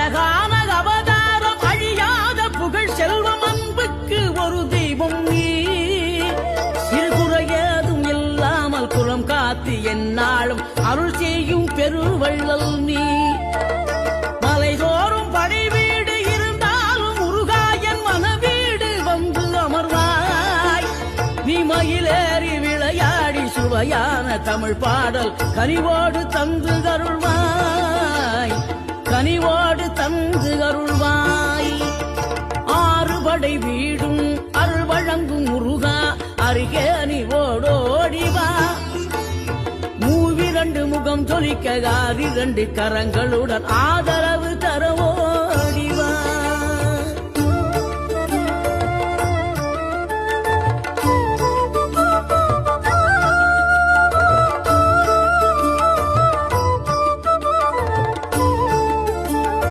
அழகான அவதாரம், அழியாத புகழ் செல்வம், அன்புக்கு ஒரு தெய்வம் நீ. சிறுகுறையேதும் இல்லாமல் குலம் காத்து எந்நாளும் அருள் செய்யும் பெருவள்ளல் நீ. மலைதோறும் படை வீடு இருந்தாலும் முருகாயன் மனவீடு வந்து அமர்வாய். நீ மயிலேறி விளையாடி சுவையான தமிழ் பாடல் கனிவோடு தந்து அருள்வாய், கனிவோடு தந்து அருள்வாய். ஆறுபடை வீடும் அருள் வழங்கும் முருகா, அருகே நீ ஓடோடிவா. மூவிரண்டு முகம் தொலிக்க 6 கரங்களுடன் ஆதரவு